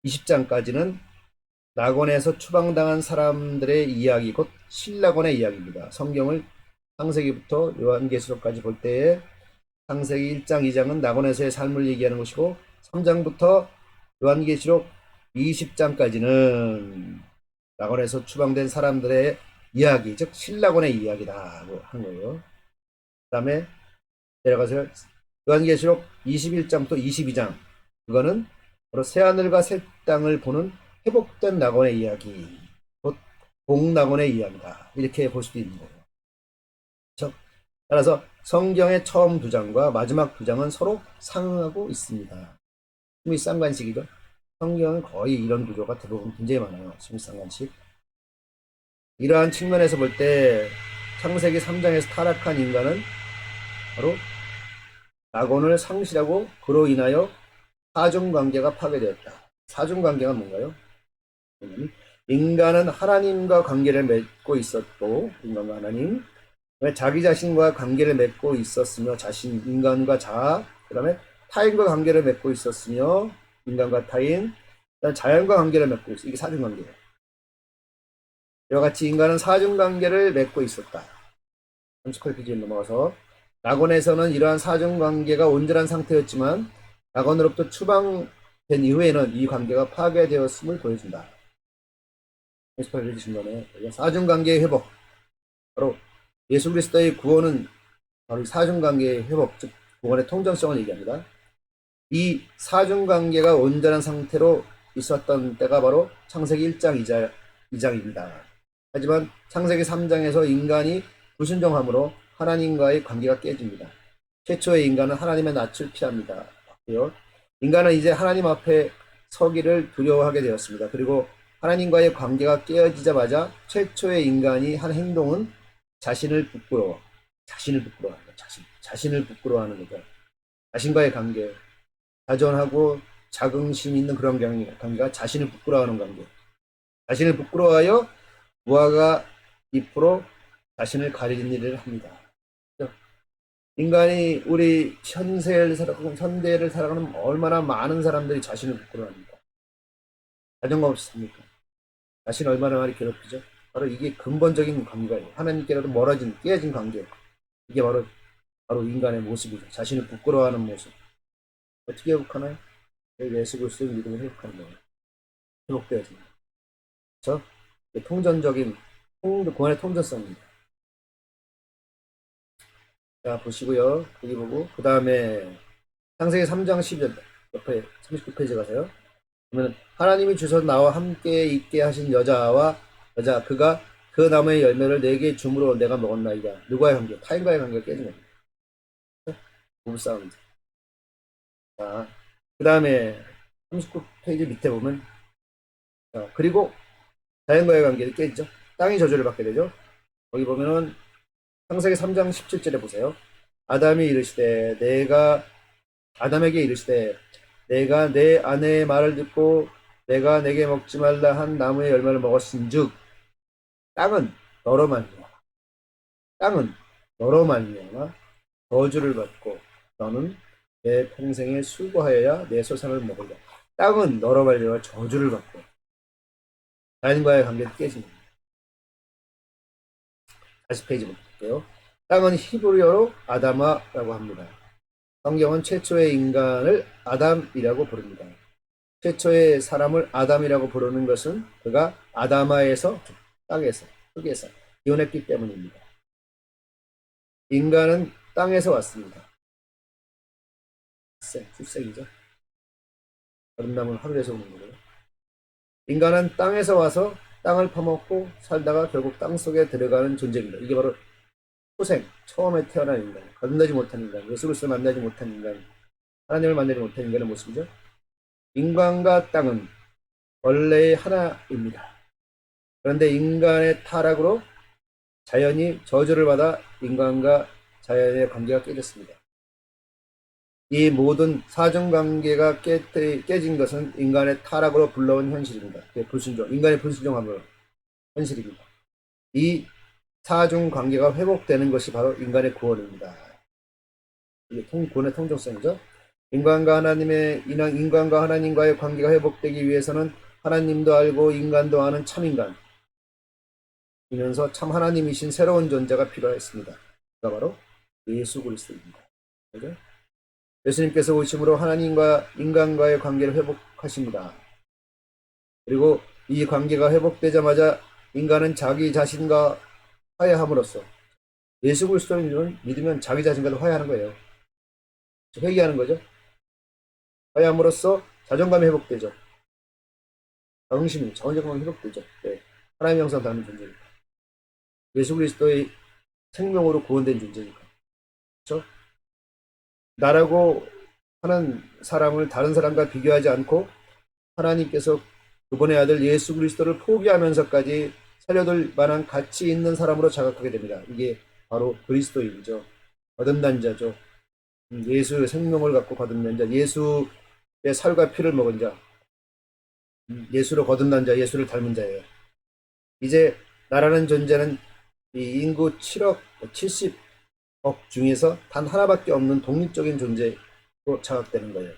20장까지는 낙원에서 추방당한 사람들의 이야기, 곧 신낙원의 이야기입니다. 성경을 창세기부터 요한계시록까지 볼 때에 창세기 1장, 2장은 낙원에서의 삶을 얘기하는 것이고 3장부터 요한계시록 20장까지는 낙원에서 추방된 사람들의 이야기, 즉 신낙원의 이야기다고 하는 거예요. 그 다음에 내려가서 요한계시록 21장부터 22장, 그거는 바로 새하늘과 새 땅을 보는 회복된 낙원의 이야기, 곧 복낙원의 이야기다. 이렇게 볼 수도 있는 거예요. 그렇죠? 따라서 성경의 처음 두 장과 마지막 두 장은 서로 상응하고 있습니다. 수미상관식이죠. 성경은 거의 이런 구조가 대부분 굉장히 많아요. 수미상관식. 이러한 측면에서 볼 때 창세기 3장에서 타락한 인간은 바로 낙원을 상실하고 그로 인하여 사중관계가 파괴되었다. 사중관계가 뭔가요? 인간은 하나님과 관계를 맺고 있었고, 인간과 하나님, 자기 자신과 관계를 맺고 있었으며, 인간과 자아, 그 다음에 타인과 관계를 맺고 있었으며, 인간과 타인, 그다음에 자연과 관계를 맺고 있어. 이게 사중관계예요. 이와 같이 인간은 사중관계를 맺고 있었다. 38페이지에 넘어가서 낙원에서는 이러한 사중관계가 온전한 상태였지만 낙원으로부터 추방된 이후에는 이 관계가 파괴되었음을 보여준다. 38페이지 중간에 사중관계의 회복, 바로 예수 그리스도의 구원은 바로 사중관계의 회복, 즉 구원의 통전성을 얘기합니다. 이 사중관계가 온전한 상태로 있었던 때가 바로 창세기 1장, 2장입니다. 하지만 창세기 3장에서 인간이 불순종함으로 하나님과의 관계가 깨집니다. 최초의 인간은 하나님의 낯을 피합니다. 인간은 이제 하나님 앞에 서기를 두려워하게 되었습니다. 그리고 하나님과의 관계가 깨어지자마자 최초의 인간이 한 행동은 자신을 부끄러워하는 거죠. 자신과의 관계, 자존하고 자긍심 있는 그런 관계가 자신을 부끄러워하는 관계. 자신을 부끄러워하여 무화과 잎으로 자신을 가리는 일을 합니다. 인간이 우리 현대를 살아가는 얼마나 많은 사람들이 자신을 부끄러워합니까? 자존감 없이 삽니까? 자신 얼마나 많이 괴롭히죠? 바로 이게 근본적인 관계예요. 하나님께로도 깨어진 관계. 이게 바로 인간의 모습이죠. 자신을 부끄러워하는 모습. 어떻게 회복하나요? 예수 그리스도의 믿음을 회복하는 거예요. 회복되어집니다. 그렇죠? 통전적인 구원의 통전성입니다. 자, 보시고요. 여기 보고, 그 다음에 창세기 3장 10절 옆에 39페이지 가세요. 그러면 하나님이 주셔서 나와 함께 있게 하신 여자 그가 그 나무의 열매를 내게 줌으로 내가 먹었나이다. 누구와의 관계? 타인과의 관계가 깨진 겁니다. 부부싸움이죠. 자, 그 다음에 39페이지 밑에 보면 자, 그리고 자연과의 관계도 깨지죠. 땅이 저주를 받게 되죠. 거기 보면은 창세기 3장 17절에 보세요. 아담이 이르시되 아담에게 이르시되 내가 내 아내의 말을 듣고 내가 내게 먹지 말라 한 나무의 열매를 먹었은즉 땅은 너로 말미암아 땅은 너로 말미암아 저주를 받고 너는 내 평생에 수고하여야 내 소산을 먹으리라. 땅은 너로 말미암아 저주를 받고 자연과의 관계도 깨집니다. 40페이지 볼게요. 땅은 히브리어로 아다마라고 합니다. 성경은 최초의 인간을 아담이라고 부릅니다. 최초의 사람을 아담이라고 부르는 것은 그가 아다마에서 땅에서 흙에서 기원했기 때문입니다. 인간은 땅에서 왔습니다. 출생이죠. 아름다운 하늘에서 오는 거고요. 인간은 땅에서 와서 땅을 파먹고 살다가 결국 땅 속에 들어가는 존재입니다. 이게 바로 초생, 처음에 태어난 인간, 거듭나지 못한 인간, 예수 그리스도를 만나지 못한 인간, 하나님을 만나지 못한 인간의 모습이죠. 인간과 땅은 원래 하나입니다. 그런데 인간의 타락으로 자연이 저주를 받아 인간과 자연의 관계가 깨졌습니다. 이 모든 사정관계가 깨진 것은 인간의 타락으로 불러온 현실입니다. 인간의 불순종함으로 현실입니다. 이 사중관계가 회복되는 것이 바로 인간의 구원입니다. 이게 구원의 통정성이죠. 인간과 하나님과의 관계가 회복되기 위해서는 하나님도 알고 인간도 아는 참인간, 이면서 참 하나님이신 새로운 존재가 필요했습니다. 그가 바로 예수 그리스도입니다. 그죠? 예수님께서 오심으로 하나님과 인간과의 관계를 회복하십니다. 그리고 이 관계가 회복되자마자 인간은 자기 자신과 화해함으로써 예수 그리스도를 믿으면 자기 자신과도 화해하는 거예요. 회개하는 거죠. 화해함으로써 자존감이 회복되죠. 자존감이 회복되죠. 네. 하나님의 형상 닮은 존재니까. 예수 그리스도의 생명으로 구원된 존재니까. 그렇죠? 나라고 하는 사람을 다른 사람과 비교하지 않고 하나님께서 그분의 아들 예수 그리스도를 포기하면서까지 살려둘 만한 가치 있는 사람으로 자각하게 됩니다. 이게 바로 그리스도인이죠. 거듭난 자죠. 예수의 생명을 갖고 거듭난 자, 예수의 살과 피를 먹은 자, 예수로 거듭난 자, 예수를 닮은 자예요. 이제 나라는 존재는 이 인구 7억, 70억 중에서 단 하나밖에 없는 독립적인 존재로 자각되는 거예요.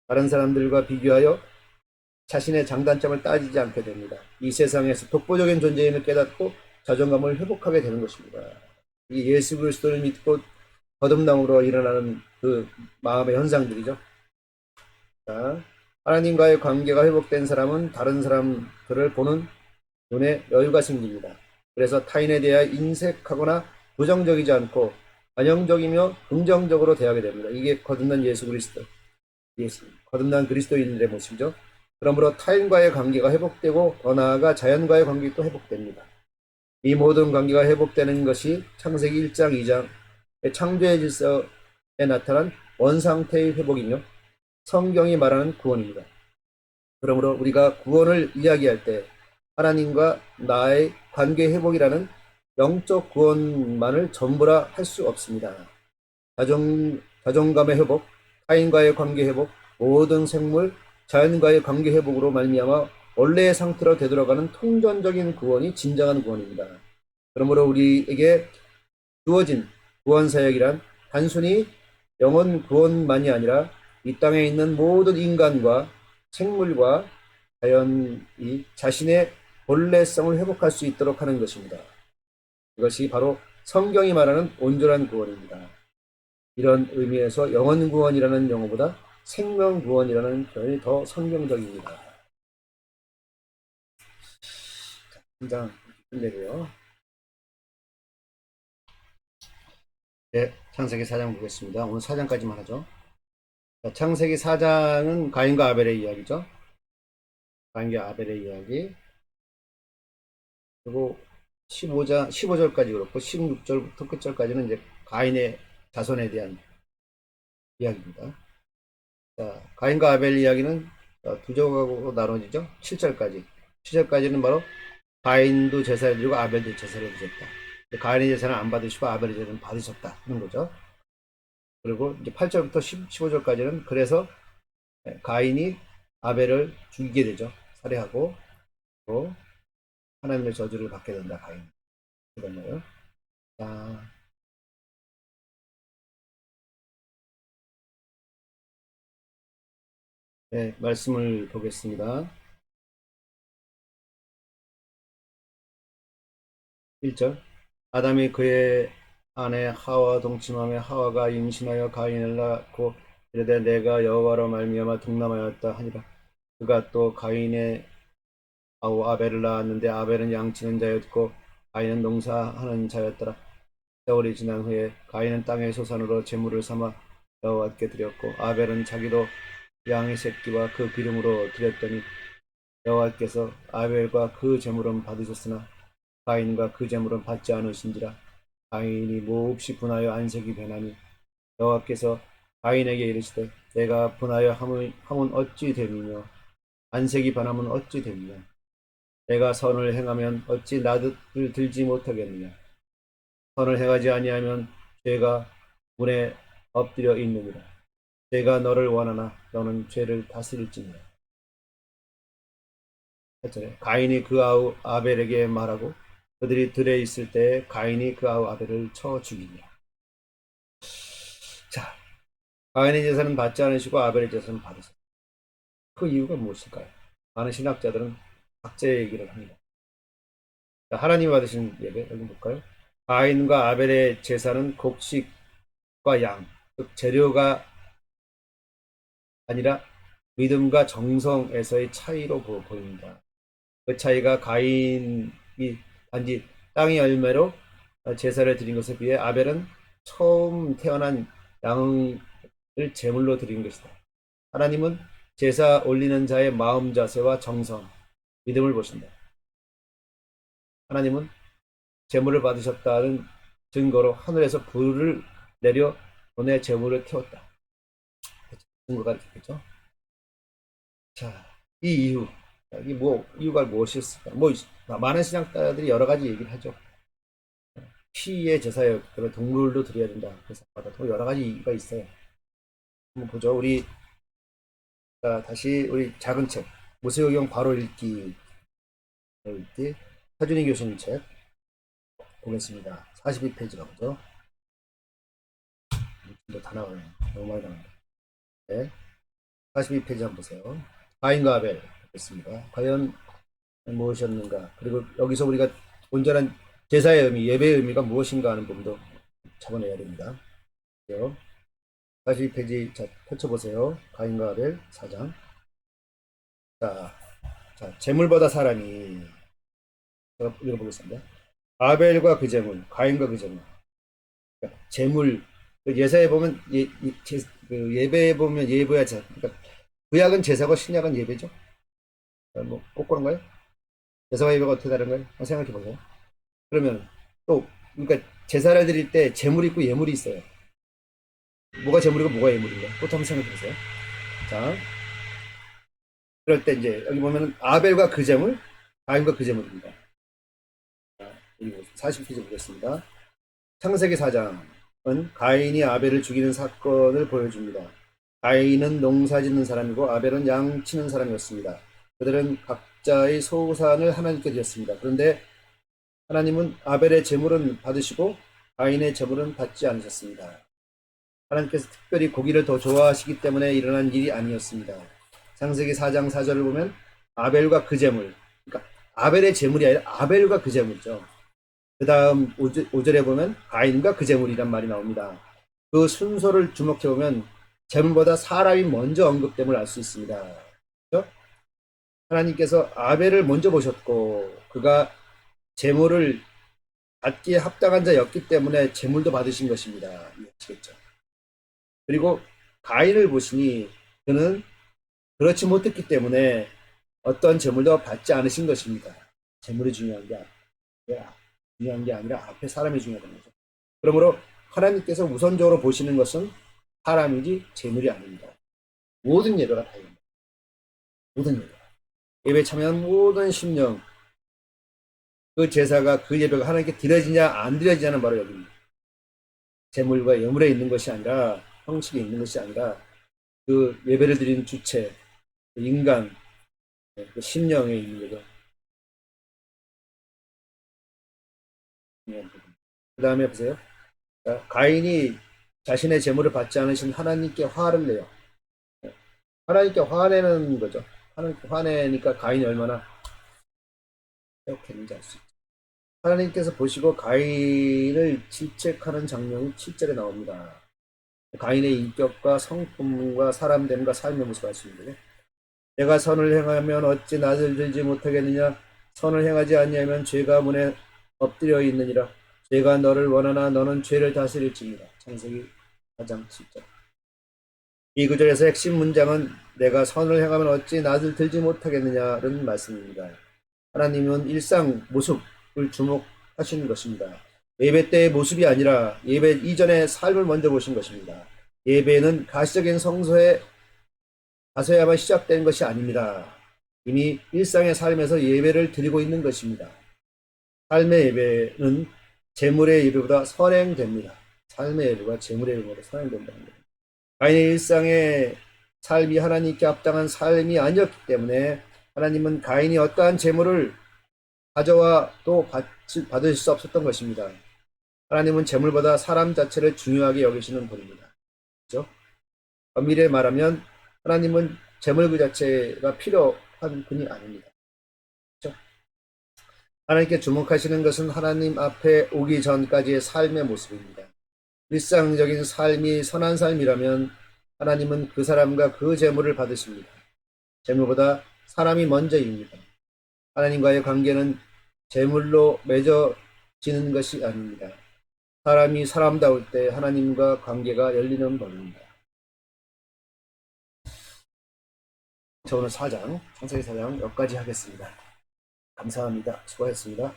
다른 사람들과 비교하여 자신의 장단점을 따지지 않게 됩니다. 이 세상에서 독보적인 존재임을 깨닫고 자존감을 회복하게 되는 것입니다. 이 예수 그리스도를 믿고 거듭남으로 일어나는 그 마음의 현상들이죠. 자, 하나님과의 관계가 회복된 사람은 다른 사람들을 보는 눈에 여유가 생깁니다. 그래서 타인에 대하여 인색하거나 부정적이지 않고 관용적이며 긍정적으로 대하게 됩니다. 이게 거듭난 거듭난 그리스도인들의 모습이죠. 그러므로 타인과의 관계가 회복되고 더 나아가 자연과의 관계도 회복됩니다. 이 모든 관계가 회복되는 것이 창세기 1장, 2장의 창조의 질서에 나타난 원상태의 회복이며 성경이 말하는 구원입니다. 그러므로 우리가 구원을 이야기할 때 하나님과 나의 관계 회복이라는 영적 구원만을 전부라 할 수 없습니다. 자존감의 회복, 타인과의 관계 회복, 모든 생물, 자연과의 관계 회복으로 말미암아 원래의 상태로 되돌아가는 통전적인 구원이 진정한 구원입니다. 그러므로 우리에게 주어진 구원 사역이란 단순히 영혼 구원만이 아니라 이 땅에 있는 모든 인간과 생물과 자연이 자신의 본래성을 회복할 수 있도록 하는 것입니다. 이것이 바로 성경이 말하는 온전한 구원입니다. 이런 의미에서 영혼 구원이라는 용어보다 생명 구원이라는 표현이 더 성경적입니다. 자, 한장 끝내고요. 네. 창세기 4장 보겠습니다. 오늘 4장까지만 하죠. 자, 창세기 4장은 가인과 아벨의 이야기죠. 가인과 아벨의 이야기. 그리고 15절까지 그렇고 16절부터 끝절까지는 이제 가인의 자손에 대한 이야기입니다. 자, 가인과 아벨 이야기는 두 조각으로 나눠지죠. 7절까지. 7절까지는 바로 가인도 제사를 드리고 아벨도 제사를 드렸다. 가인의 제사는 안 받으시고 아벨의 제사는 받으셨다 하는 거죠. 그리고 이제 8절부터 15절까지는 그래서 가인이 아벨을 죽이게 되죠. 살해하고 또 하나님의 저주를 받게 된다. 가인. 그런가요? 자, 네, 말씀을 보겠습니다. 1절 아담이 그의 아내 하와 동침하며 하와가 임신하여 가인을 낳고 이르되 내가 여호와로 말미암아 둥남하였다 하니라. 그가 또 가인의 아우 아벨을 낳았는데 아벨은 양치는 자였고 가인은 농사하는 자였더라. 세월이 지난 후에 가인은 땅의 소산으로 제물을 삼아 여호와께 드렸고 아벨은 자기도 양의 새끼와 그 기름으로 드렸더니 여호와께서 아벨과 그 제물은 받으셨으나 가인과 그 제물은 받지 않으신지라. 가인이 몹시 분하여 안색이 변하니 여호와께서 가인에게 이르시되 내가 분하여 함은 어찌 됨이며 안색이 변하면 어찌 됨이냐. 내가 선을 행하면 어찌 나를 들지 못하겠느냐. 선을 행하지 아니하면 죄가 문에 엎드려 있느니라. 죄가 너를 원하나 너는 죄를 다스릴지니라. 가인이 그 아우 아벨에게 말하고 그들이 들에 있을 때 가인이 그 아우 아벨을 쳐 죽이니라. 자, 가인의 제사는 받지 않으시고 아벨의 제사는 받으셨다. 그 이유가 무엇일까요? 많은 신학자들은 각자의 얘기를 합니다. 자, 하나님이 받으신 예배 여기 볼까요? 가인과 아벨의 제사는 곡식과 양, 즉 재료가 아니라 믿음과 정성에서의 차이로 보입니다. 그 차이가 가인이 단지 땅의 열매로 제사를 드린 것에 비해 아벨은 처음 태어난 양을 제물로 드린 것이다. 하나님은 제사 올리는 자의 마음 자세와 정성, 믿음을 보신다. 하나님은 제물을 받으셨다는 증거로 하늘에서 불을 내려 너네 제물을 태웠다. 증거가 있겠죠. 자, 이 이유, 이 이유가 무엇이었을까? 많은 신학자들이 여러 가지 얘기를 하죠. 피의 제사에 그런 동물도 드려야 된다. 그래서 또 여러 가지 이유가 있어요. 한번 보죠. 우리 다시 우리 작은 책 모세오경 바로 읽기 하준희 교수님 책 보겠습니다. 42페이지가 보죠. 다 나와요. 너무 많이 나옵니다. 네. 42페이지 한번 보세요. 가인과 아벨 보겠습니다. 과연 무엇이었는가? 그리고 여기서 우리가 온전한 제사의 의미, 예배의 의미가 무엇인가 하는 부분도 잡아내야 됩니다. 42페이지 자, 펼쳐보세요. 가인과 아벨 4장. 자, 제물보다 사람이 제가 읽어보겠습니다. 아벨과 그 제물, 가인과 그 제물. 그러니까 제물, 예사에 보면 그 예배에 보면 예배야 제. 그러니까 구약은 제사고 신약은 예배죠. 꼭 그런가요? 제사와 예배가 어떻게 다른가요? 한번 생각해 보세요. 그러면 또 그러니까 제사를 드릴 때 제물이 있고 예물이 있어요. 뭐가 제물이고 뭐가 예물인가? 그것도 한번 생각해 보세요. 자, 그럴 때 이제 여기 보면은 아벨과 그 제물, 가인과 그 제물입니다. 자, 40페이지 보겠습니다. 창세기 4장은 가인이 아벨을 죽이는 사건을 보여줍니다. 가인은 농사 짓는 사람이고 아벨은 양 치는 사람이었습니다. 그들은 각자의 소산을 하나님께 드렸습니다. 그런데 하나님은 아벨의 제물은 받으시고 가인의 제물은 받지 않으셨습니다. 하나님께서 특별히 고기를 더 좋아하시기 때문에 일어난 일이 아니었습니다. 창세기 4장 4절을 보면 아벨과 그 제물, 그러니까 아벨의 제물이 아니라 아벨과 그 제물이죠. 그 다음 5절에 보면 가인과 그 제물이란 말이 나옵니다. 그 순서를 주목해보면 제물보다 사람이 먼저 언급됨을 알 수 있습니다. 그렇죠? 하나님께서 아벨을 먼저 보셨고 그가 제물을 받기에 합당한 자였기 때문에 제물도 받으신 것입니다. 이해하시겠죠? 그리고 가인을 보시니 그는 그렇지 못했기 때문에 어떤 제물도 받지 않으신 것입니다. 제물이 중요한 게 아니라 앞에 사람이 중요하다는 거죠. 그러므로 하나님께서 우선적으로 보시는 것은 사람이지 제물이 아닙니다. 모든 예배가 다 이겁니다. 모든 예배 참여한 모든 심령, 그 제사가 그 예배가 하나님께 드려지냐 안 드려지냐는 바로 여기입니다. 제물과 예물에 있는 것이 아니라 형식에 있는 것이 아니라 그 예배를 드리는 주체, 그 인간, 그 심령에 있는 거죠. 그 다음에 보세요. 가인이 자신의 제물을 받지 않으신 하나님께 화를 내요. 하나님께 화내는 거죠. 하나님께 화내니까 가인이 얼마나 해옥했는지 알 수 있죠. 하나님께서 보시고 가인을 질책하는 장면이 7절에 나옵니다. 가인의 인격과 성품과 사람됨과 삶의 모습을 알 수 있는데, 내가 선을 행하면 어찌 낯을 들지 못하겠느냐? 선을 행하지 아니하면 죄가 문에 엎드려 있느니라. 죄가 너를 원하나 너는 죄를 다스릴지니라. 창세기 4장 7절. 이 구절에서 핵심 문장은 내가 선을 행하면 어찌 낯을 들지 못하겠느냐는 말씀입니다. 하나님은 일상 모습을 주목하시는 것입니다. 예배 때의 모습이 아니라 예배 이전의 삶을 먼저 보신 것입니다. 예배는 가시적인 성소에 가서야만 시작된 것이 아닙니다. 이미 일상의 삶에서 예배를 드리고 있는 것입니다. 삶의 예배는 재물의 예배보다 선행됩니다. 삶의 예배가 재물의 예배보다 선행된다는 겁니다. 가인의 일상의 삶이 하나님께 합당한 삶이 아니었기 때문에 하나님은 가인이 어떠한 재물을 가져와 또 받을 수 없었던 것입니다. 하나님은 재물보다 사람 자체를 중요하게 여기시는 분입니다. 그렇죠? 엄밀히 말하면 하나님은 재물 그 자체가 필요한 분이 아닙니다. 그렇죠? 하나님께 주목하시는 것은 하나님 앞에 오기 전까지의 삶의 모습입니다. 일상적인 삶이 선한 삶이라면 하나님은 그 사람과 그 재물을 받으십니다. 재물보다 사람이 먼저입니다. 하나님과의 관계는 재물로 맺어지는 것이 아닙니다. 사람이 사람다울 때 하나님과 관계가 열리는 법입니다. 저 오늘 4장, 창세기 4장 여기까지 하겠습니다. 감사합니다. 수고하셨습니다.